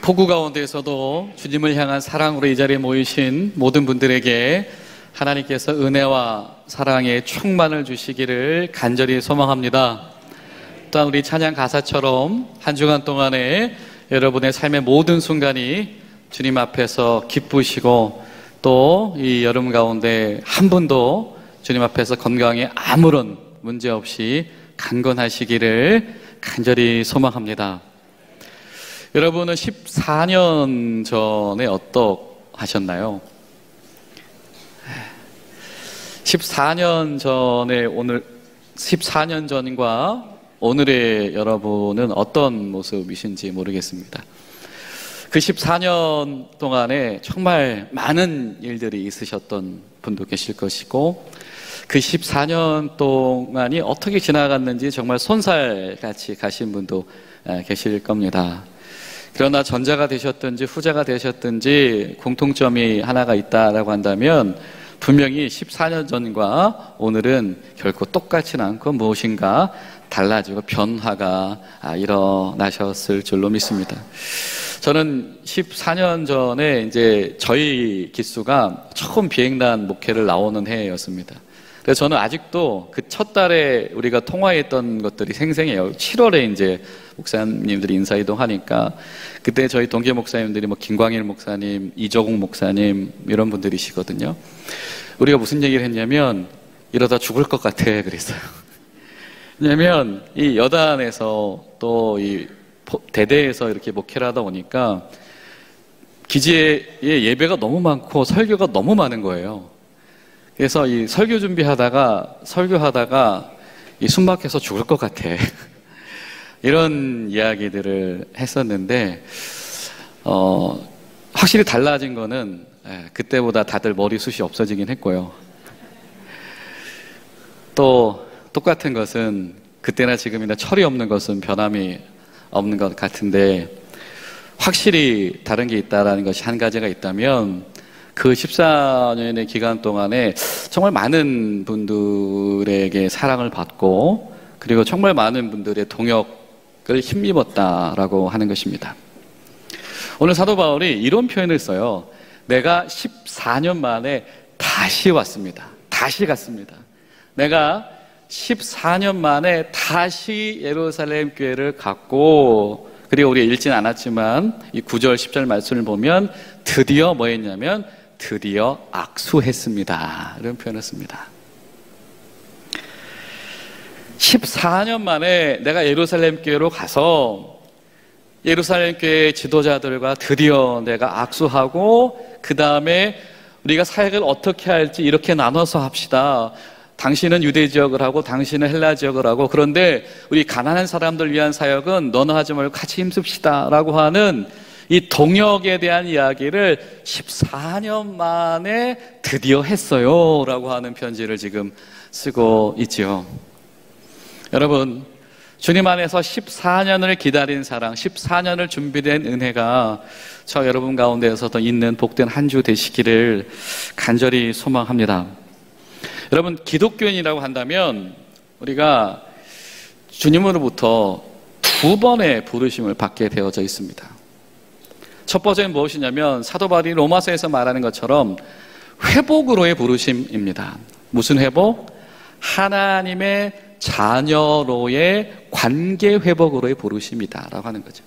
폭우 가운데에서도 주님을 향한 사랑으로 이 자리에 모이신 모든 분들에게 하나님께서 은혜와 사랑의 충만을 주시기를 간절히 소망합니다. 또한 우리 찬양 가사처럼 한 주간 동안에 여러분의 삶의 모든 순간이 주님 앞에서 기쁘시고 또 이 여름 가운데 한 분도 주님 앞에서 건강에 아무런 문제 없이 강건하시기를 간절히 소망합니다. 여러분은 14년 전에 어떠하셨나요? 14년 전에 오늘 14년 전과 오늘의 여러분은 어떤 모습이신지 모르겠습니다. 그 14년 동안에 정말 많은 일들이 있으셨던 분도 계실 것이고 그 14년 동안이 어떻게 지나갔는지 정말 손살같이 가신 분도 계실 겁니다. 그러나 전자가 되셨든지 후자가 되셨든지 공통점이 하나가 있다라고 한다면 분명히 14년 전과 오늘은 결코 똑같지는 않고 무엇인가 달라지고 변화가 일어나셨을 줄로 믿습니다. 저는 14년 전에 이제 저희 기수가 처음 비행단 목회를 나오는 해였습니다. 그래서 저는 아직도 그 첫 달에 우리가 통화했던 것들이 생생해요. 7월에 이제 목사님들이 인사이동하니까 그때 저희 동계 목사님들이 뭐 김광일 목사님, 이조국 목사님 이런 분들이시거든요. 우리가 무슨 얘기를 했냐면 이러다 죽을 것 같아 그랬어요. 왜냐면 이 여단에서 또 이 대대에서 이렇게 목회를 하다 보니까 기지에 예배가 너무 많고 설교가 너무 많은 거예요. 그래서 이 설교 설교하다가 이 숨막혀서 죽을 것 같아. 이런 이야기들을 했었는데, 확실히 달라진 거는, 그때보다 다들 머리숱이 없어지긴 했고요. 또, 똑같은 것은, 그때나 지금이나 철이 없는 것은 변함이 없는 것 같은데, 확실히 다른 게 있다라는 것이 한 가지가 있다면, 그 14년의 기간 동안에 정말 많은 분들에게 사랑을 받고 그리고 정말 많은 분들의 동역을 힘입었다라고 하는 것입니다. 오늘 사도 바울이 이런 표현을 써요. 내가 14년 만에 다시 왔습니다. 다시 갔습니다. 내가 14년 만에 다시 예루살렘 교회를 갔고 그리고 우리가 읽지는 않았지만 이 9절 10절 말씀을 보면 드디어 뭐 했냐면 드디어 악수했습니다. 이런 표현을 씁니다. 14년 만에 내가 예루살렘 교회로 가서 예루살렘 교회 지도자들과 드디어 내가 악수하고 그 다음에 우리가 사역을 어떻게 할지 이렇게 나눠서 합시다. 당신은 유대 지역을 하고 당신은 헬라 지역을 하고 그런데 우리 가난한 사람들 위한 사역은 너는 하지 말고 같이 힘씁시다 라고 하는 이 동역에 대한 이야기를 14년 만에 드디어 했어요 라고 하는 편지를 지금 쓰고 있지요. 여러분, 주님 안에서 14년을 기다린 사랑, 14년을 준비된 은혜가 저 여러분 가운데에서도 있는 복된 한 주 되시기를 간절히 소망합니다. 여러분, 기독교인이라고 한다면 우리가 주님으로부터 두 번의 부르심을 받게 되어져 있습니다. 첫 번째는 무엇이냐면 사도 바울이 로마서에서 말하는 것처럼 회복으로의 부르심입니다. 무슨 회복? 하나님의 자녀로의 관계 회복으로의 부르심이다 라고 하는 거죠.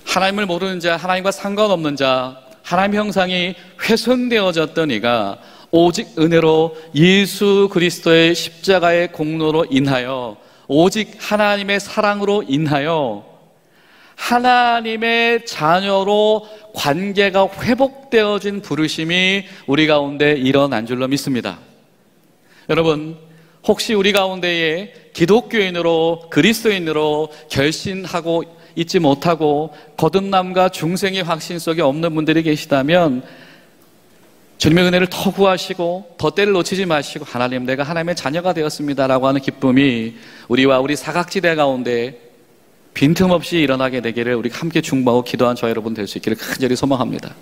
하나님을 모르는 자, 하나님과 상관없는 자, 하나님 형상이 훼손되어졌던 이가 오직 은혜로 예수 그리스도의 십자가의 공로로 인하여 오직 하나님의 사랑으로 인하여 하나님의 자녀로 관계가 회복되어진 부르심이 우리 가운데 일어난 줄로 믿습니다. 여러분, 혹시 우리 가운데에 기독교인으로 그리스도인으로 결신하고 있지 못하고 거듭남과 중생의 확신 속에 없는 분들이 계시다면 주님의 은혜를 더 구하시고 더 때를 놓치지 마시고 하나님 내가 하나님의 자녀가 되었습니다 라고 하는 기쁨이 우리와 우리 사각지대 가운데 빈틈없이 일어나게 되기를 우리 함께 중보하고 기도한 저 여러분 될 수 있기를 간절히 소망합니다.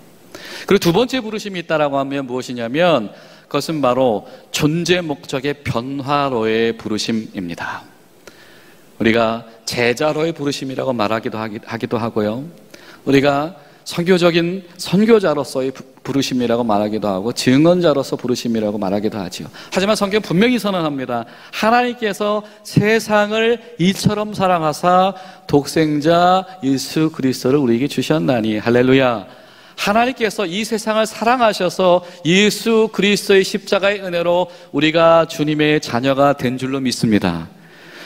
그리고 두 번째 부르심이 있다라고 하면 무엇이냐면 그것은 바로 존재 목적의 변화로의 부르심입니다. 우리가 제자로의 부르심이라고 하기도 하고요. 우리가 선교적인 선교자로서의 부르심이라고 말하기도 하고 증언자로서 부르심이라고 말하기도 하지요. 하지만 성경 분명히 선언합니다. 하나님께서 세상을 이처럼 사랑하사 독생자 예수 그리스도를 우리에게 주셨나니. 할렐루야. 하나님께서 이 세상을 사랑하셔서 예수 그리스도의 십자가의 은혜로 우리가 주님의 자녀가 된 줄로 믿습니다.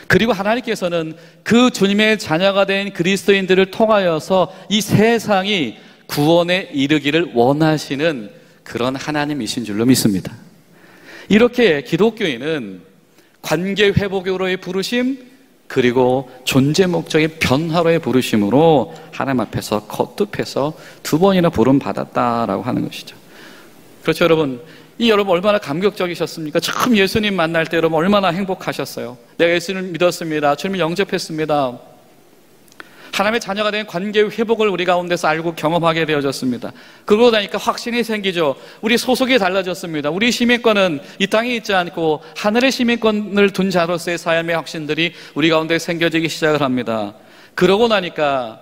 그리고 하나님께서는 그 주님의 자녀가 된 그리스도인들을 통하여서 이 세상이 구원에 이르기를 원하시는 그런 하나님이신 줄로 믿습니다. 이렇게 기독교인은 관계 회복으로의 부르심, 그리고 존재 목적의 변화로의 부르심으로 하나님 앞에서 거듭해서 2번이나 부름 받았다라고 하는 것이죠. 그렇죠, 여러분? 여러분 얼마나 감격적이셨습니까? 처음 예수님 만날 때 여러분 얼마나 행복하셨어요? 내가 예수님을 믿었습니다. 주님을 영접했습니다. 하나님의 자녀가 된 관계의 회복을 우리 가운데서 알고 경험하게 되어졌습니다. 그러고 나니까 확신이 생기죠. 우리 소속이 달라졌습니다. 우리 시민권은 이 땅에 있지 않고 하늘의 시민권을 둔 자로서의 삶의 확신들이 우리 가운데 생겨지기 시작을 합니다. 그러고 나니까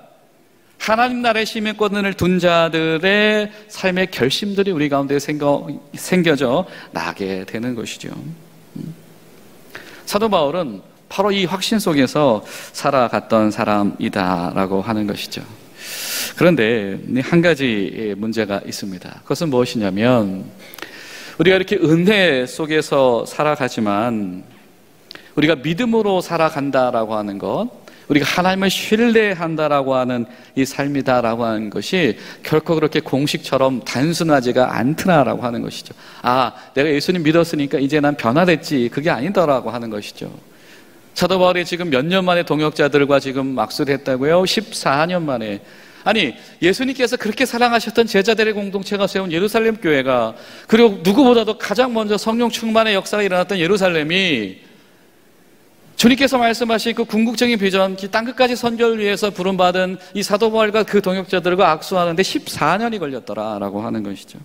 하나님 나라의 시민권을 둔 자들의 삶의 결심들이 우리 가운데 생겨져 나게 되는 것이죠. 사도 바울은 바로 이 확신 속에서 살아갔던 사람이다라고 하는 것이죠. 그런데 한 가지 문제가 있습니다. 그것은 무엇이냐면 우리가 이렇게 은혜 속에서 살아가지만 우리가 믿음으로 살아간다라고 하는 것, 우리가 하나님을 신뢰한다라고 하는 이 삶이다라고 하는 것이 결코 그렇게 공식처럼 단순하지가 않더라라고 하는 것이죠. 아, 내가 예수님 믿었으니까 이제 난 변화됐지. 그게 아니더라고 하는 것이죠. 사도 바울이 지금 몇 년 만에 동역자들과 지금 악수를 했다고요? 14년 만에. 아니, 예수님께서 그렇게 사랑하셨던 제자들의 공동체가 세운 예루살렘 교회가, 그리고 누구보다도 가장 먼저 성령 충만의 역사가 일어났던 예루살렘이 주님께서 말씀하신 그 궁극적인 비전, 땅끝까지 선교를 위해서 부름받은 이 사도 바울과 그 동역자들과 악수하는데 14년이 걸렸더라라고 하는 것이죠.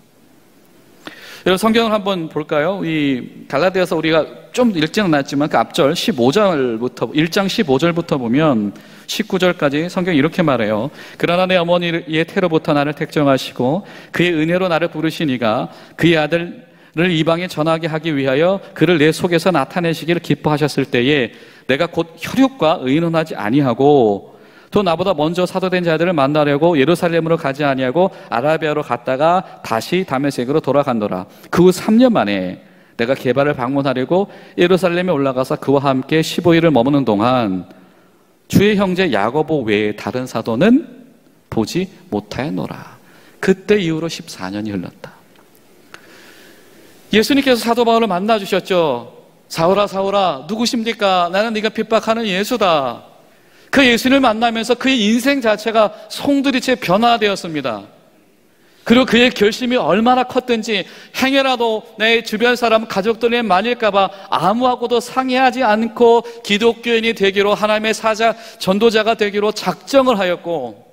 여러분 성경을 한번 볼까요? 이 갈라디아서 우리가 좀 읽지는 않았지만 그 앞절 15절부터 1장 15절부터 보면 19절까지 성경이 이렇게 말해요. 그러나 내 어머니의 태로부터 나를 택정하시고 그의 은혜로 나를 부르시니가 그의 아들을 이방에 전하게 하기 위하여 그를 내 속에서 나타내시기를 기뻐하셨을 때에 내가 곧 혈육과 의논하지 아니하고 또 나보다 먼저 사도된 자들을 만나려고 예루살렘으로 가지 아니하고 아라비아로 갔다가 다시 다메섹으로 돌아간도라. 그 후 3년 만에 내가 게바를 방문하려고 예루살렘에 올라가서 그와 함께 15일을 머무는 동안 주의 형제 야고보 외에 다른 사도는 보지 못하였노라. 그때 이후로 14년이 흘렀다. 예수님께서 사도 바울을 만나주셨죠. 사울아 사울아 누구십니까? 나는 네가 핍박하는 예수다. 그 예수님을 만나면서 그의 인생 자체가 송두리째 변화되었습니다. 그리고 그의 결심이 얼마나 컸든지 행여라도 내 주변 사람 가족들이 말릴까봐 아무하고도 상의하지 않고 기독교인이 되기로, 하나님의 사자 전도자가 되기로 작정을 하였고,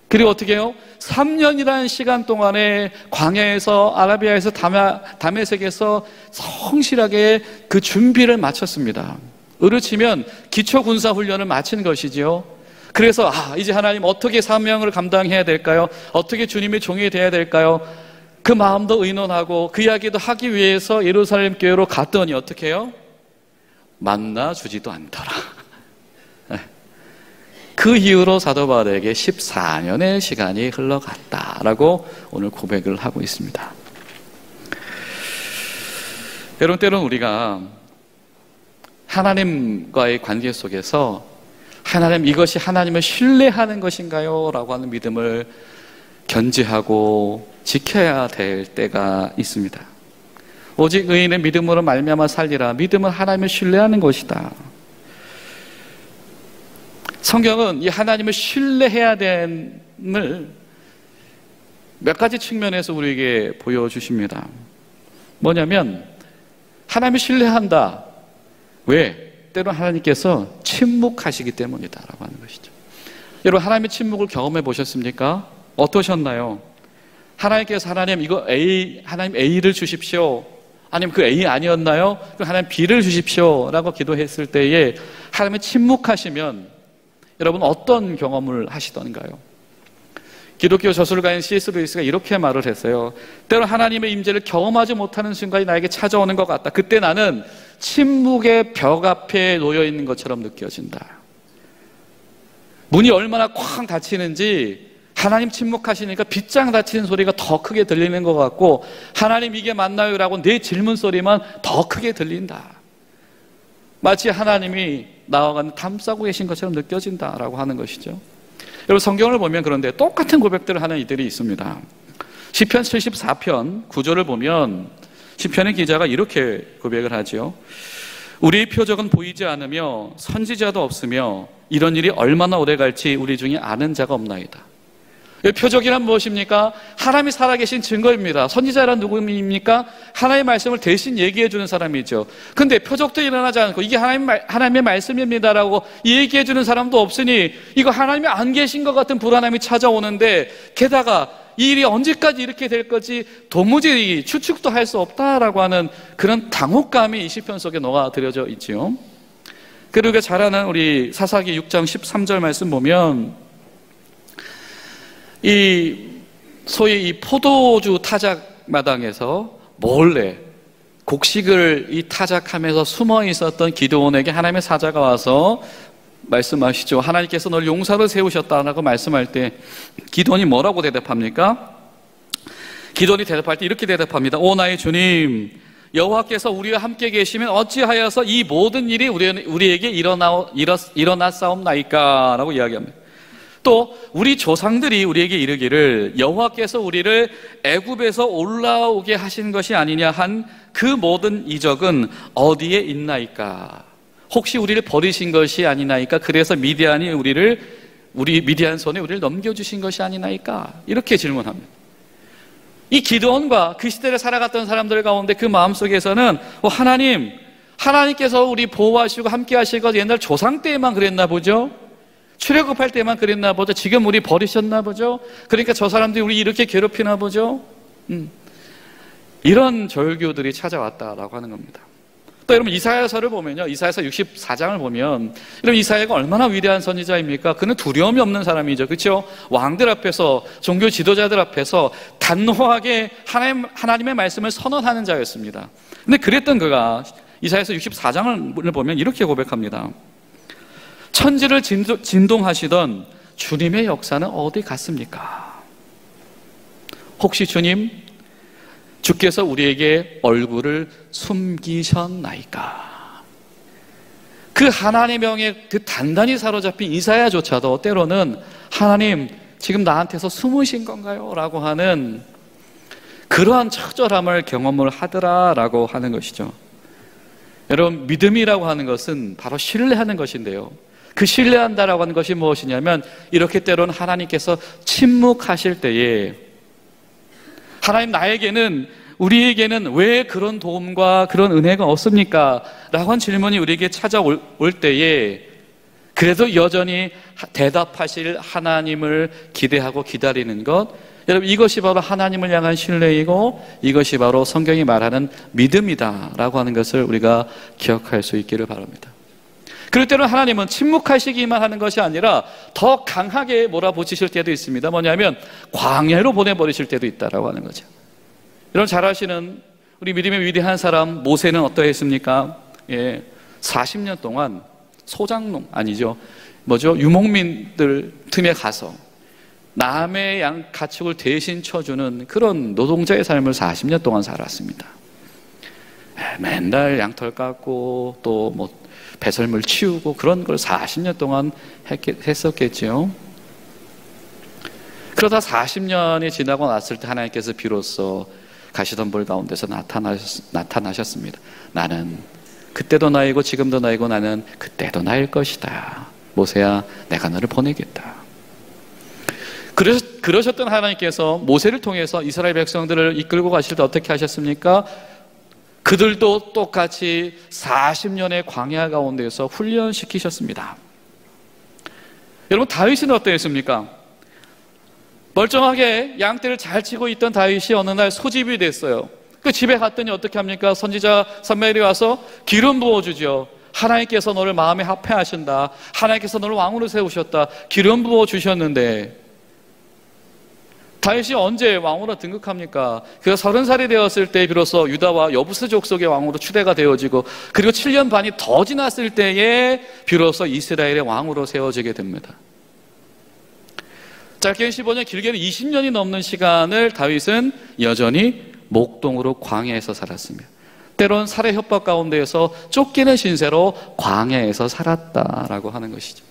그리고 어떻게 해요? 3년이라는 시간 동안에 광야에서, 아라비아에서, 다메섹에서 성실하게 그 준비를 마쳤습니다. 으르치면 기초군사훈련을 마친 것이지요. 그래서 이제 하나님 어떻게 사명을 감당해야 될까요? 어떻게 주님의 종이 되어야 될까요? 그 마음도 의논하고 그 이야기도 하기 위해서 예루살렘 교회로 갔더니 어떻게 해요? 만나주지도 않더라. 그 이후로 사도 바울에게 14년의 시간이 흘러갔다라고 오늘 고백을 하고 있습니다. 여러분, 때로는 우리가 하나님과의 관계 속에서 하나님, 이것이 하나님을 신뢰하는 것인가요? 라고 하는 믿음을 견지하고 지켜야 될 때가 있습니다. 오직 의인의 믿음으로 말미암아 살리라. 믿음은 하나님을 신뢰하는 것이다. 성경은 이 하나님을 신뢰해야 됨을 몇 가지 측면에서 우리에게 보여주십니다. 뭐냐면 하나님을 신뢰한다. 왜? 때로는 하나님께서 침묵하시기 때문이다 라고 하는 것이죠. 여러분, 하나님의 침묵을 경험해 보셨습니까? 어떠셨나요? 하나님께서 하나님 이거 하나님 A를 주십시오. 아니면 그 A 아니었나요? 그럼 하나님 B를 주십시오 라고 기도했을 때에 하나님이 침묵하시면 여러분 어떤 경험을 하시던가요? 기독교 저술가인 C.S. 루이스가 이렇게 말을 했어요. 때로 하나님의 임재를 경험하지 못하는 순간이 나에게 찾아오는 것 같다. 그때 나는 침묵의 벽 앞에 놓여 있는 것처럼 느껴진다. 문이 얼마나 쾅 닫히는지 하나님 침묵하시니까 빗장 닫히는 소리가 더 크게 들리는 것 같고, 하나님 이게 맞나요? 라고 내 질문 소리만 더 크게 들린다. 마치 하나님이 나와 담 싸고 계신 것처럼 느껴진다라고 하는 것이죠. 여러분, 성경을 보면 그런데 똑같은 고백들을 하는 이들이 있습니다. 시편 74편 9절을 보면 시편의 기자가 이렇게 고백을 하죠. 우리의 표적은 보이지 않으며 선지자도 없으며 이런 일이 얼마나 오래 갈지 우리 중에 아는 자가 없나이다. 표적이란 무엇입니까? 하나님이 살아계신 증거입니다. 선지자란 누구입니까? 하나님의 말씀을 대신 얘기해 주는 사람이죠. 근데 표적도 일어나지 않고 이게 하나님의 말씀입니다라고 얘기해 주는 사람도 없으니 이거 하나님이 안 계신 것 같은 불안함이 찾아오는데, 게다가 이 일이 언제까지 이렇게 될 거지 도무지 추측도 할 수 없다라고 하는 그런 당혹감이 이 시편 속에 녹아들여져 있지요. 그리고 잘 아는 우리 사사기 6장 13절 말씀 보면 소위 이 포도주 타작 마당에서 몰래 곡식을 이 타작하면서 숨어 있었던 기드온에게 하나님의 사자가 와서 말씀하시죠. 하나님께서 널 용사로 세우셨다라고 말씀할 때 기드온이 뭐라고 대답합니까? 기드온이 대답할 때 이렇게 대답합니다. 오 나의 주님, 여호와께서 우리와 함께 계시면 어찌하여서 이 모든 일이 우리에게 일어났사옵나이까? 라고 이야기합니다. 또 우리 조상들이 우리에게 이르기를 여호와께서 우리를 애굽에서 올라오게 하신 것이 아니냐 한 그 모든 이적은 어디에 있나이까? 혹시 우리를 버리신 것이 아니나이까? 그래서 미디안 손에 우리를 넘겨주신 것이 아니나이까? 이렇게 질문합니다. 이 기드온과 그 시대를 살아갔던 사람들 가운데 그 마음속에서는 하나님께서 우리 보호하시고 함께 하실 것 옛날 조상 때에만 그랬나 보죠? 출애굽할 때만 그랬나 보죠? 지금 우리 버리셨나 보죠? 그러니까 저 사람들이 우리 이렇게 괴롭히나 보죠? 이런 절규들이 찾아왔다라고 하는 겁니다. 또 여러분 이사야서를 보면요, 이사야서 64장을 보면 여러분 이사야가 얼마나 위대한 선지자입니까? 그는 두려움이 없는 사람이죠. 그렇죠? 왕들 앞에서, 종교 지도자들 앞에서 단호하게 하나님의 말씀을 선언하는 자였습니다. 근데 그랬던 그가 이사야서 64장을 보면 이렇게 고백합니다. 천지를 진동하시던 주님의 역사는 어디 갔습니까? 혹시 주께서 우리에게 얼굴을 숨기셨나이까? 그 하나님의 명에 그 단단히 사로잡힌 이사야조차도 때로는 하나님 지금 나한테서 숨으신 건가요? 라고 하는 그러한 처절함을 경험을 하더라라고 하는 것이죠. 여러분, 믿음이라고 하는 것은 바로 신뢰하는 것인데요, 그 신뢰한다라고 하는 것이 무엇이냐면 이렇게 때로는 하나님께서 침묵하실 때에 하나님 우리에게는 왜 그런 도움과 그런 은혜가 없습니까? 라고 한 질문이 우리에게 찾아올 때에 그래도 여전히 대답하실 하나님을 기대하고 기다리는 것, 여러분 이것이 바로 하나님을 향한 신뢰이고 이것이 바로 성경이 말하는 믿음이다라고 하는 것을 우리가 기억할 수 있기를 바랍니다. 그럴 때는 하나님은 침묵하시기만 하는 것이 아니라 더 강하게 몰아붙이실 때도 있습니다. 뭐냐면 광야로 보내버리실 때도 있다라고 하는 거죠. 여러분 잘 아시는 우리 믿음의 위대한 사람 모세는 어떠했습니까? 40년 동안 유목민들 틈에 가서 남의 양 가축을 대신 쳐주는 그런 노동자의 삶을 40년 동안 살았습니다. 맨날 양털 깎고 또 배설물 치우고 그런 걸 40년 동안 했었겠죠. 그러다 40년이 지나고 났을 때 하나님께서 비로소 가시덤불 가운데서 나타나셨습니다. 나는 그때도 나이고 지금도 나이고 나는 그때도 나일 것이다. 모세야, 내가 너를 보내겠다. 그러셨던 하나님께서 모세를 통해서 이스라엘 백성들을 이끌고 가실 때 어떻게 하셨습니까? 그들도 똑같이 40년의 광야 가운데서 훈련시키셨습니다. 여러분 다윗은 어떠했습니까? 멀쩡하게 양떼를 잘 치고 있던 다윗이 어느 날 소집이 됐어요. 그 집에 갔더니 어떻게 합니까? 선지자 사무엘이 와서 기름 부어주죠. 하나님께서 너를 마음에 합해하신다. 하나님께서 너를 왕으로 세우셨다. 기름 부어주셨는데 다윗이 언제 왕으로 등극합니까? 그가 30살이 되었을 때 비로소 유다와 여부스 족속의 왕으로 추대가 되어지고, 그리고 7년 반이 더 지났을 때에 비로소 이스라엘의 왕으로 세워지게 됩니다. 짧게는 15년, 길게는 20년이 넘는 시간을 다윗은 여전히 목동으로 광야에서 살았습니다. 때론 살해 협박 가운데에서 쫓기는 신세로 광야에서 살았다라고 하는 것이죠.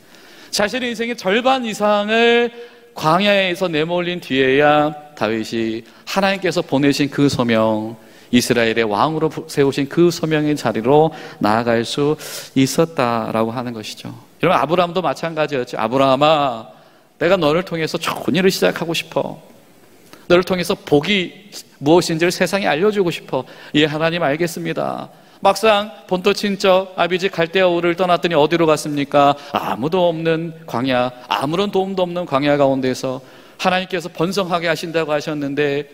자신의 인생의 절반 이상을 광야에서 내몰린 뒤에야 다윗이 하나님께서 보내신 그 소명, 이스라엘의 왕으로 세우신 그 소명의 자리로 나아갈 수 있었다라고 하는 것이죠. 여러분, 아브라함도 마찬가지였죠. 아브라함아, 내가 너를 통해서 좋은 일을 시작하고 싶어. 너를 통해서 복이 무엇인지를 세상에 알려주고 싶어. 예, 하나님 알겠습니다. 막상 본토 친척 아비지 갈대아 우를 떠났더니 어디로 갔습니까? 아무도 없는 광야, 아무런 도움도 없는 광야 가운데서 하나님께서 번성하게 하신다고 하셨는데,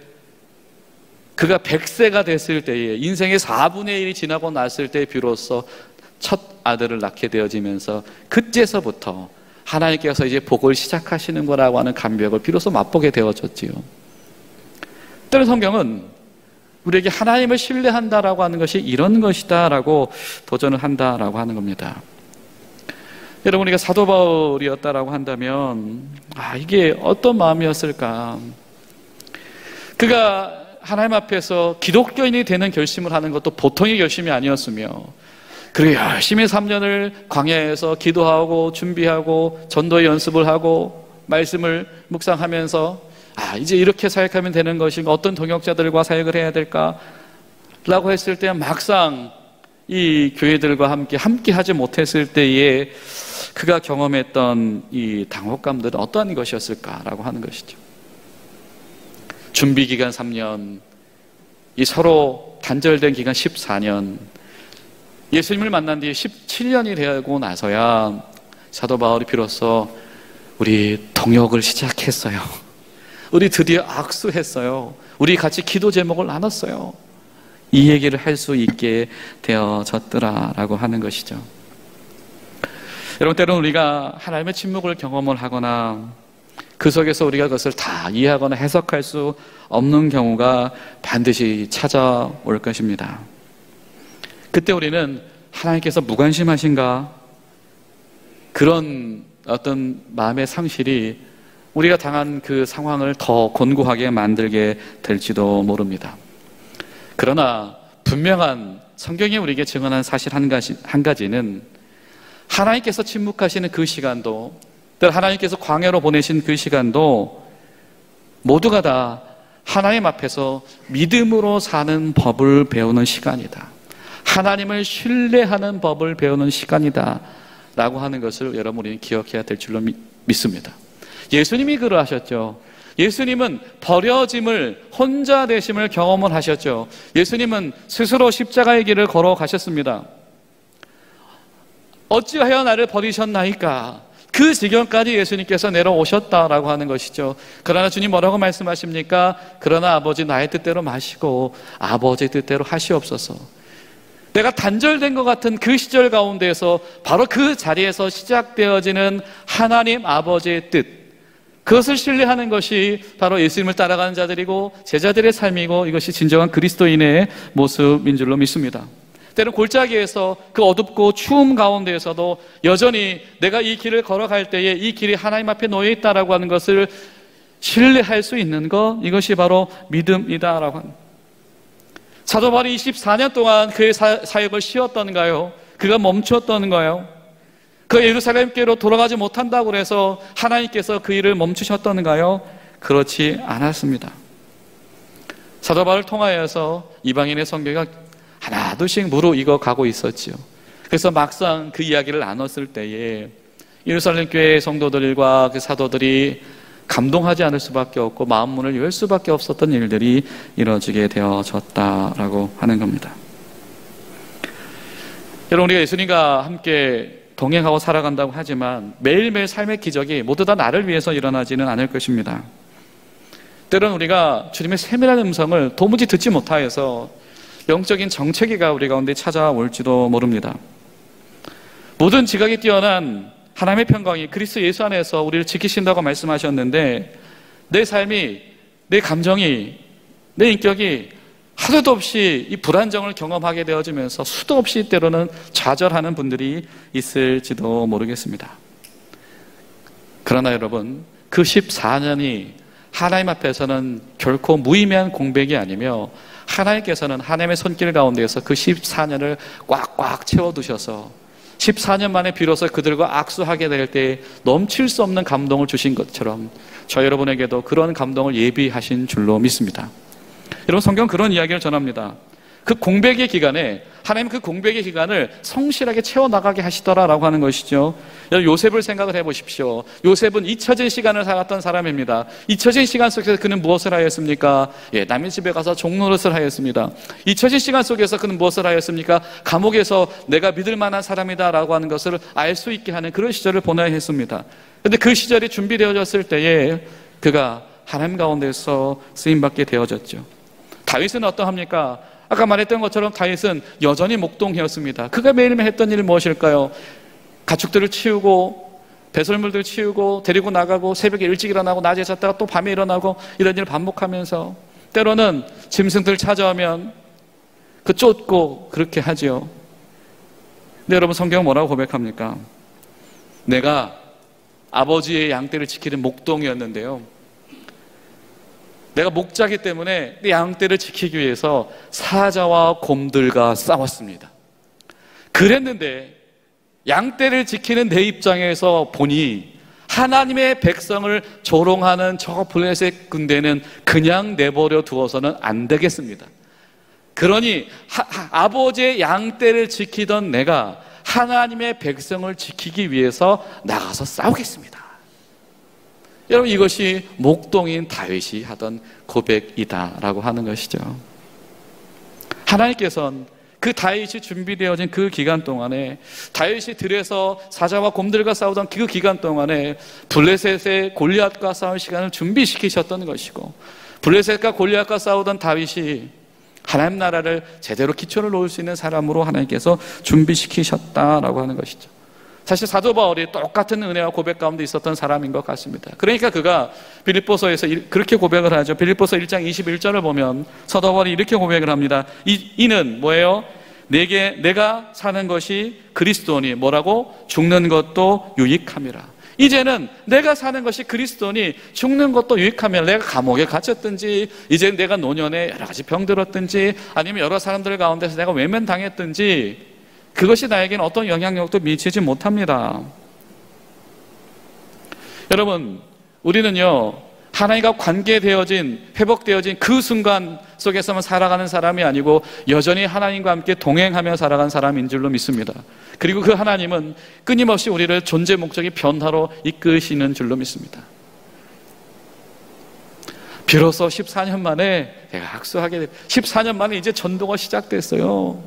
그가 100세가 됐을 때에, 인생의 4분의 1이 지나고 났을 때 비로소 첫 아들을 낳게 되어지면서 그때서부터 하나님께서 이제 복을 시작하시는 거라고 하는 감격을 비로소 맛보게 되어졌지요. 때론 성경은 우리에게 하나님을 신뢰한다라고 하는 것이 이런 것이다 라고 도전을 한다라고 하는 겁니다. 여러분, 우리가 사도 바울이었다라고 한다면 이게 어떤 마음이었을까? 그가 하나님 앞에서 기독교인이 되는 결심을 하는 것도 보통의 결심이 아니었으며, 그리고 열심히 3년을 광야에서 기도하고 준비하고 전도의 연습을 하고 말씀을 묵상하면서 이제 이렇게 사역하면 되는 것인가, 어떤 동역자들과 사역을 해야 될까 라고 했을 때 막상 이 교회들과 함께 하지 못했을 때에 그가 경험했던 이 당혹감들은 어떠한 것이었을까라고 하는 것이죠. 준비기간 3년, 이 서로 단절된 기간 14년, 예수님을 만난 뒤에 17년이 되고 나서야 사도 바울이 비로소 우리 동역을 시작했어요. 우리 드디어 악수했어요. 우리 같이 기도 제목을 나눴어요. 이 얘기를 할 수 있게 되어졌더라라고 하는 것이죠. 여러분, 때로는 우리가 하나님의 침묵을 경험을 하거나 그 속에서 우리가 그것을 다 이해하거나 해석할 수 없는 경우가 반드시 찾아올 것입니다. 그때 우리는 하나님께서 무관심하신가, 그런 어떤 마음의 상실이 우리가 당한 그 상황을 더 곤고하게 만들게 될지도 모릅니다. 그러나 분명한 성경이 우리에게 증언한 사실 한 가지는, 하나님께서 침묵하시는 그 시간도, 하나님께서 광야로 보내신 그 시간도 모두가 다 하나님 앞에서 믿음으로 사는 법을 배우는 시간이다. 하나님을 신뢰하는 법을 배우는 시간이다 라고 하는 것을 여러분, 우리는 기억해야 될 줄로 믿습니다. 예수님이 그러하셨죠. 예수님은 버려짐을, 혼자 되심을 경험을 하셨죠. 예수님은 스스로 십자가의 길을 걸어가셨습니다. 어찌하여 나를 버리셨나이까? 그 지경까지 예수님께서 내려오셨다라고 하는 것이죠. 그러나 주님 뭐라고 말씀하십니까? 그러나 아버지, 나의 뜻대로 마시고 아버지의 뜻대로 하시옵소서. 내가 단절된 것 같은 그 시절 가운데에서 바로 그 자리에서 시작되어지는 하나님 아버지의 뜻, 그것을 신뢰하는 것이 바로 예수님을 따라가는 자들이고 제자들의 삶이고, 이것이 진정한 그리스도인의 모습인 줄로 믿습니다. 때로 골짜기에서 그 어둡고 추움 가운데에서도 여전히 내가 이 길을 걸어갈 때에 이 길이 하나님 앞에 놓여 있다라고 하는 것을 신뢰할 수 있는 것, 이것이 바로 믿음이다라고 합니다. 사도 바울이 24년 동안 그의 사역을 쉬었던가요? 그가 멈추었던가요? 그 예루살렘께로 돌아가지 못한다고 해서 하나님께서 그 일을 멈추셨던가요? 그렇지 않았습니다. 사도 바울을 통하여서 이방인의 선교가 하나둘씩 무르익어 가고 있었지요. 그래서 막상 그 이야기를 나눴을 때에 예루살렘 교회의 성도들과 그 사도들이 감동하지 않을 수밖에 없고 마음 문을 열 수밖에 없었던 일들이 이루어지게 되어졌다라고 하는 겁니다. 여러분, 우리가 예수님과 함께 동행하고 살아간다고 하지만 매일매일 삶의 기적이 모두 다 나를 위해서 일어나지는 않을 것입니다. 때로는 우리가 주님의 세밀한 음성을 도무지 듣지 못하여서 영적인 정체기가 우리 가운데 찾아올지도 모릅니다. 모든 지각이 뛰어난 하나님의 평강이 그리스도 예수 안에서 우리를 지키신다고 말씀하셨는데, 내 삶이, 내 감정이, 내 인격이 하루도 없이 이 불안정을 경험하게 되어지면서 수도 없이 때로는 좌절하는 분들이 있을지도 모르겠습니다. 그러나 여러분, 그 14년이 하나님 앞에서는 결코 무의미한 공백이 아니며, 하나님께서는 하나님의 손길 가운데에서 그 14년을 꽉꽉 채워두셔서 14년 만에 비로소 그들과 악수하게 될 때 넘칠 수 없는 감동을 주신 것처럼 저 여러분에게도 그런 감동을 예비하신 줄로 믿습니다. 여러분, 성경은 그런 이야기를 전합니다. 그 공백의 기간에 하나님 그 공백의 기간을 성실하게 채워나가게 하시더라라고 하는 것이죠. 여러분, 요셉을 생각을 해보십시오. 요셉은 잊혀진 시간을 살았던 사람입니다. 잊혀진 시간 속에서 그는 무엇을 하였습니까? 남의 집에 가서 종노릇을 하였습니다. 잊혀진 시간 속에서 그는 무엇을 하였습니까? 감옥에서 내가 믿을 만한 사람이다 라고 하는 것을 알 수 있게 하는 그런 시절을 보내야 했습니다. 그런데 그 시절이 준비되어졌을 때에 그가 하나님 가운데서 쓰임받게 되어졌죠. 다윗은 어떠합니까? 아까 말했던 것처럼 다윗은 여전히 목동이었습니다. 그가 매일매일 했던 일은 무엇일까요? 가축들을 치우고 배설물들 치우고 데리고 나가고 새벽에 일찍 일어나고 낮에 잤다가 또 밤에 일어나고 이런 일을 반복하면서 때로는 짐승들 찾아오면 그 쫓고 그렇게 하죠. 근데 여러분, 성경은 뭐라고 고백합니까? 내가 아버지의 양떼를 지키는 목동이었는데요, 내가 목자기 때문에 내 양떼를 지키기 위해서 사자와 곰들과 싸웠습니다. 그랬는데 양떼를 지키는 내 입장에서 보니 하나님의 백성을 조롱하는 저 블레셋 군대는 그냥 내버려 두어서는 안 되겠습니다. 그러니 아버지의 양떼를 지키던 내가 하나님의 백성을 지키기 위해서 나가서 싸우겠습니다. 여러분, 이것이 목동인 다윗이 하던 고백이다라고 하는 것이죠. 하나님께서는 그 다윗이 준비되어진 그 기간 동안에, 다윗이 들에서 사자와 곰들과 싸우던 그 기간 동안에 블레셋의 골리앗과 싸울 시간을 준비시키셨던 것이고, 블레셋과 골리앗과 싸우던 다윗이 하나님 나라를 제대로 기초를 놓을 수 있는 사람으로 하나님께서 준비시키셨다라고 하는 것이죠. 사실 사도 바울이 똑같은 은혜와 고백 가운데 있었던 사람인 것 같습니다. 그러니까 그가 빌립보서에서 그렇게 고백을 하죠. 빌립보서 1장 21절을 보면 사도 바울이 이렇게 고백을 합니다. 이는 뭐예요? 내가 사는 것이 그리스도니 뭐라고? 죽는 것도 유익함이라. 이제는 내가 사는 것이 그리스도니 죽는 것도 유익하며, 내가 감옥에 갇혔든지 이제 내가 노년에 여러 가지 병들었든지 아니면 여러 사람들 가운데서 내가 외면당했든지 그것이 나에게는 어떤 영향력도 미치지 못합니다. 여러분, 우리는요 하나님과 관계되어진, 회복되어진 그 순간 속에서만 살아가는 사람이 아니고 여전히 하나님과 함께 동행하며 살아가는 사람인 줄로 믿습니다. 그리고 그 하나님은 끊임없이 우리를 존재 목적의 변화로 이끄시는 줄로 믿습니다. 비로소 14년 만에 내가 악수하게 14년 만에 이제 전도가 시작됐어요.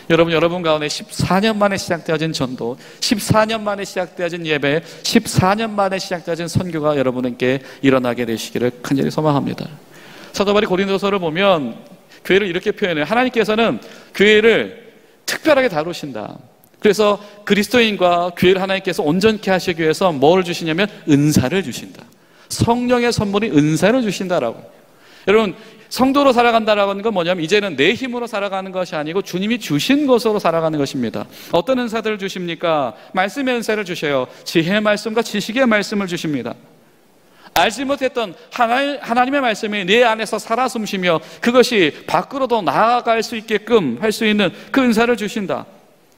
여러분 가운데 14년 만에 시작되어진 전도, 14년 만에 시작되어진 예배, 14년 만에 시작되어진 선교가 여러분에게 일어나게 되시기를 간절히 소망합니다. 사도 바울이 고린도서를 보면 교회를 이렇게 표현해요. 하나님께서는 교회를 특별하게 다루신다. 그래서 그리스도인과 교회를 하나님께서 온전케 하시기 위해서 뭘 주시냐면 은사를 주신다. 성령의 선물이 은사를 주신다라고. 여러분, 성도로 살아간다라고 하는 건 뭐냐면 이제는 내 힘으로 살아가는 것이 아니고 주님이 주신 것으로 살아가는 것입니다. 어떤 은사들을 주십니까? 말씀의 은사를 주셔요. 지혜의 말씀과 지식의 말씀을 주십니다. 알지 못했던 하나님의 말씀이 내 안에서 살아 숨쉬며 그것이 밖으로도 나아갈 수 있게끔 할 수 있는 그 은사를 주신다.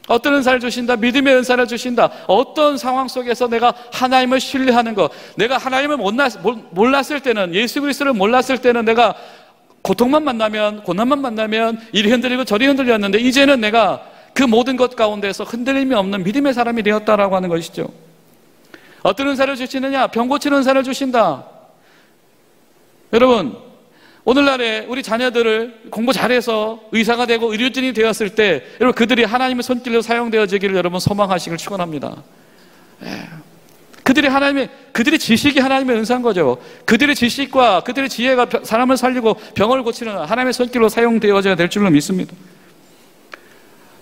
어떤 은사를 주신다? 믿음의 은사를 주신다. 어떤 상황 속에서 내가 하나님을 신뢰하는 것, 내가 하나님을 몰랐을 때는, 예수 그리스도를 몰랐을 때는 내가 고통만 만나면, 고난만 만나면 이리 흔들리고 저리 흔들렸는데 이제는 내가 그 모든 것 가운데서 흔들림이 없는 믿음의 사람이 되었다라고 하는 것이죠. 어떤 은사를 주시느냐? 병 고치는 은사를 주신다. 여러분, 오늘날에 우리 자녀들을 공부 잘해서 의사가 되고 의료진이 되었을 때 여러분 그들이 하나님의 손길로 사용되어지기를 여러분 소망하시길 축원합니다. 그들의 지식이 하나님의 은사인 거죠. 그들의 지식과 그들의 지혜가 사람을 살리고 병을 고치는 하나님의 손길로 사용되어져야 될 줄로 믿습니다.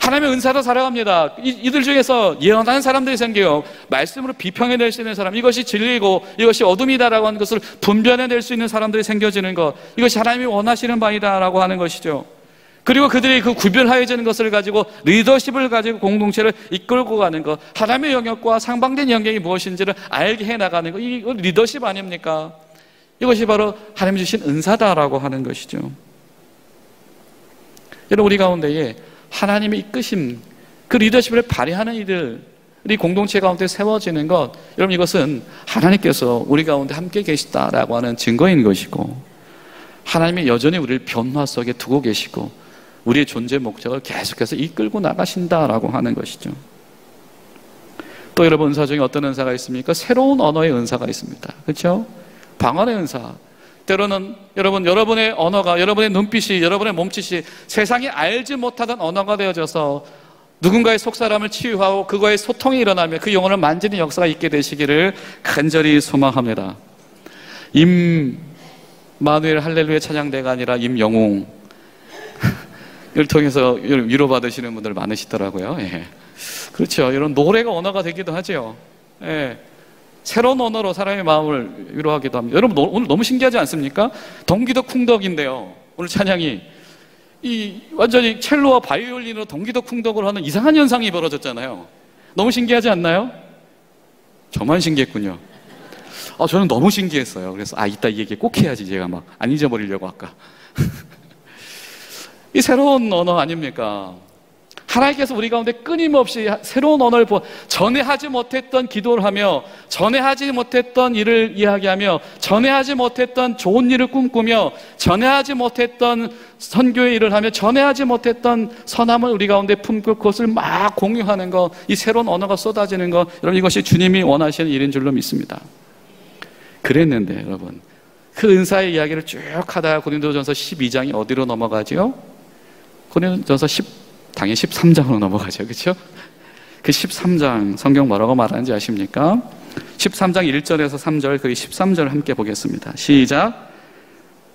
하나님의 은사로 살아갑니다. 이들 중에서 예언하는 사람들이 생겨요. 말씀으로 비평해낼 수 있는 사람, 이것이 진리고 이것이 어둠이다라고 하는 것을 분별해낼 수 있는 사람들이 생겨지는 것, 이것이 하나님이 원하시는 바이다라고 하는 것이죠. 그리고 그들이 그 구별하여지는 것을 가지고 리더십을 가지고 공동체를 이끌고 가는 것, 하나님의 영역과 상반된 영역이 무엇인지를 알게 해나가는 것, 이거 리더십 아닙니까? 이것이 바로 하나님이 주신 은사다라고 하는 것이죠. 여러분, 우리 가운데에 하나님의 이끄심, 그 리더십을 발휘하는 이들이 공동체 가운데 세워지는 것, 여러분, 이것은 하나님께서 우리 가운데 함께 계시다라고 하는 증거인 것이고, 하나님이 여전히 우리를 변화 속에 두고 계시고 우리의 존재 목적을 계속해서 이끌고 나가신다라고 하는 것이죠. 또 여러분, 은사 중에 어떤 은사가 있습니까? 새로운 언어의 은사가 있습니다. 그렇죠? 방언의 은사. 때로는 여러분의 언어가, 여러분의 눈빛이, 여러분의 몸짓이 세상이 알지 못하던 언어가 되어져서 누군가의 속사람을 치유하고 그거의 소통이 일어나며 그 영혼을 만지는 역사가 있게 되시기를 간절히 소망합니다. 임마누엘 할렐루야 찬양대가 아니라 임영웅 을 통해서 위로받으시는 분들 많으시더라고요. 예. 그렇죠. 이런 노래가 언어가 되기도 하죠. 예. 새로운 언어로 사람의 마음을 위로하기도 합니다. 여러분, 오늘 너무 신기하지 않습니까? 동기덕 쿵덕인데요, 오늘 찬양이 완전히 첼로와 바이올린으로 동기덕 쿵덕을 하는 이상한 현상이 벌어졌잖아요. 너무 신기하지 않나요? 저만 신기했군요. 저는 너무 신기했어요. 그래서 이따 이 얘기 꼭 해야지, 제가 막 안 잊어버리려고 아까. 이 새로운 언어 아닙니까? 하나님께서 우리 가운데 끊임없이 새로운 언어를 전에 하지 못했던 기도를 하며, 전에 하지 못했던 일을 이야기하며, 전에 하지 못했던 좋은 일을 꿈꾸며, 전에 하지 못했던 선교의 일을 하며, 전에 하지 못했던 선함을 우리 가운데 품고 그것을 막 공유하는 것, 이 새로운 언어가 쏟아지는 것, 여러분, 이것이 주님이 원하시는 일인 줄로 믿습니다. 그랬는데 여러분, 그 은사의 이야기를 쭉 하다가 고린도전서 12장이 어디로 넘어가죠? 고린도전서 당연히 13장으로 넘어가죠. 그렇죠? 그 13장 성경 뭐라고 말하는지 아십니까? 13장 1절에서 3절, 그 13절 함께 보겠습니다. 시작.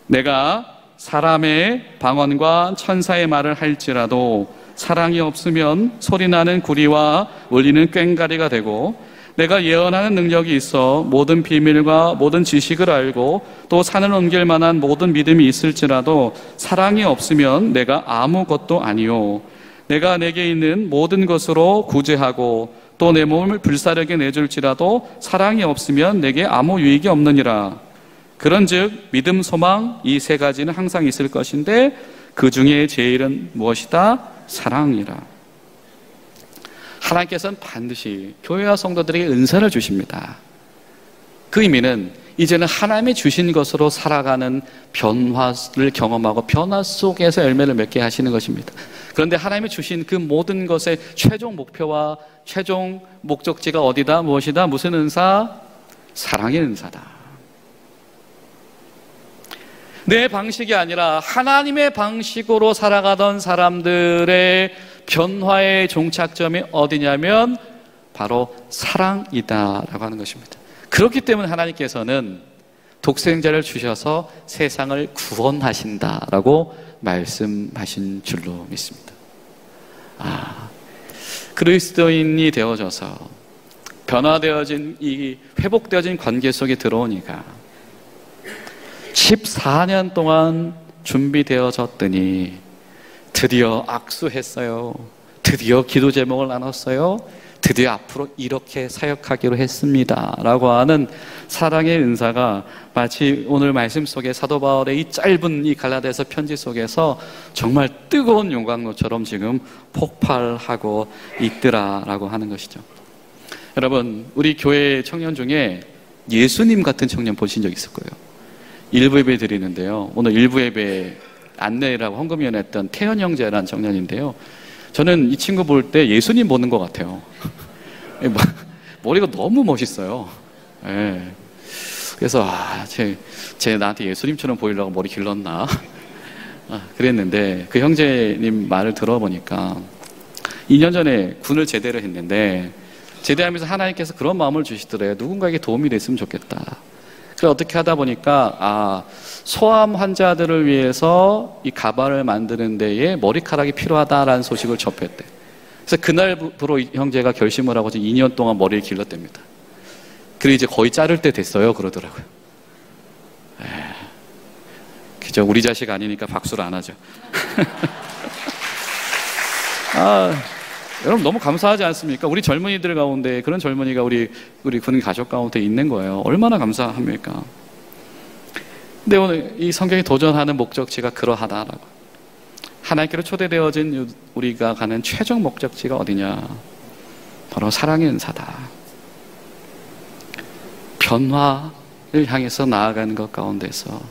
내가 사람의 방언과 천사의 말을 할지라도 사랑이 없으면 소리나는 구리와 울리는 꽹과리가 되고, 내가 예언하는 능력이 있어 모든 비밀과 모든 지식을 알고 또 산을 옮길 만한 모든 믿음이 있을지라도 사랑이 없으면 내가 아무것도 아니요, 내가 내게 있는 모든 것으로 구제하고 또 내 몸을 불사르게 내줄지라도 사랑이 없으면 내게 아무 유익이 없느니라. 그런즉 믿음, 소망, 이 세 가지는 항상 있을 것인데 그 중에 제일은 무엇이다? 사랑이라. 하나님께서는 반드시 교회와 성도들에게 은사를 주십니다. 그 의미는 이제는 하나님이 주신 것으로 살아가는 변화를 경험하고 변화 속에서 열매를 맺게 하시는 것입니다. 그런데 하나님이 주신 그 모든 것의 최종 목표와 최종 목적지가 어디다? 무엇이다? 무슨 은사? 사랑의 은사다. 내 방식이 아니라 하나님의 방식으로 살아가던 사람들의 변화의 종착점이 어디냐면 바로 사랑이다라고 하는 것입니다. 그렇기 때문에 하나님께서는 독생자를 주셔서 세상을 구원하신다라고 말씀하신 줄로 믿습니다. 그리스도인이 되어져서 변화되어진 이 회복되어진 관계 속에 들어오니까 14년 동안 준비되어졌더니 드디어 악수했어요. 드디어 기도 제목을 나눴어요. 드디어 앞으로 이렇게 사역하기로 했습니다 라고 하는 사랑의 은사가 마치 오늘 말씀 속에 사도 바울의 이 짧은 이 갈라디아서 편지 속에서 정말 뜨거운 용광로처럼 지금 폭발하고 있더라라고 하는 것이죠. 여러분, 우리 교회 청년 중에 예수님 같은 청년 보신 적 있을 거예요. 일부 예배 드리는데요, 오늘 일부 예배 안내라고 헌금위원회 했던 태현 형제라는 청년인데요, 저는 이 친구 볼 때 예수님 보는 것 같아요. 머리가 너무 멋있어요. 예. 그래서 쟤 나한테 예수님처럼 보이려고 머리 길렀나 그랬는데, 그 형제님 말을 들어보니까 2년 전에 군을 제대를 했는데 제대하면서 하나님께서 그런 마음을 주시더래요. 누군가에게 도움이 됐으면 좋겠다. 그래서 어떻게 하다 보니까 소암 환자들을 위해서 이 가발을 만드는 데에 머리카락이 필요하다라는 소식을 접했대. 그래서 그날부로 형제가 결심을 하고 2년 동안 머리를 길렀답니다. 그리고 이제 거의 자를 때 됐어요 그러더라고요. 그죠? 우리 자식 아니니까 박수를 안 하죠. 여러분 너무 감사하지 않습니까? 우리 젊은이들 가운데 그런 젊은이가 우리 군 가족 가운데 있는 거예요. 얼마나 감사합니까? 근데 오늘 이 성경이 도전하는 목적지가 그러하다라고. 하나님께로 초대되어진 우리가 가는 최종 목적지가 어디냐? 바로 사랑의 은사다. 변화를 향해서 나아가는 것 가운데서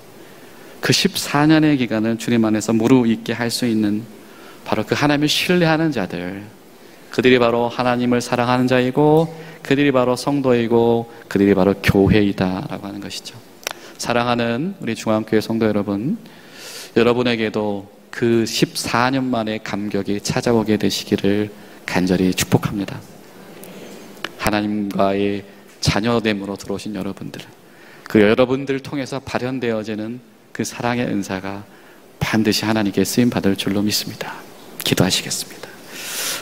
그 14년의 기간을 주님 안에서 무르익게 할 수 있는 바로 그 하나님을 신뢰하는 자들, 그들이 바로 하나님을 사랑하는 자이고 그들이 바로 성도이고 그들이 바로 교회이다라고 하는 것이죠. 사랑하는 우리 중앙교회 성도 여러분, 여러분에게도 그 14년 만에 감격이 찾아오게 되시기를 간절히 축복합니다. 하나님과의 자녀됨으로 들어오신 여러분들, 그 여러분들을 통해서 발현되어지는 그 사랑의 은사가 반드시 하나님께 쓰임받을 줄로 믿습니다. 기도하시겠습니다.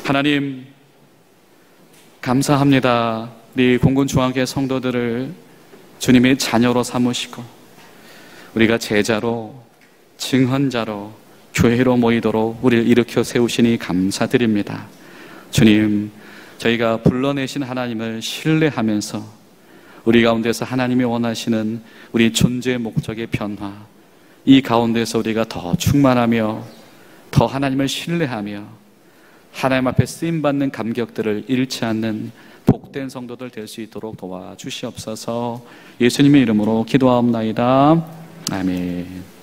하나님 감사합니다. 우리 공군중앙교회 성도들을 주님의 자녀로 삼으시고 우리가 제자로 증언자로 교회로 모이도록 우리를 일으켜 세우시니 감사드립니다. 주님, 저희가 불러내신 하나님을 신뢰하면서 우리 가운데서 하나님이 원하시는 우리 존재의 목적의 변화, 이 가운데서 우리가 더 충만하며 더 하나님을 신뢰하며 하나님 앞에 쓰임받는 감격들을 잃지 않는 복된 성도들 될 수 있도록 도와주시옵소서. 예수님의 이름으로 기도하옵나이다. 아멘.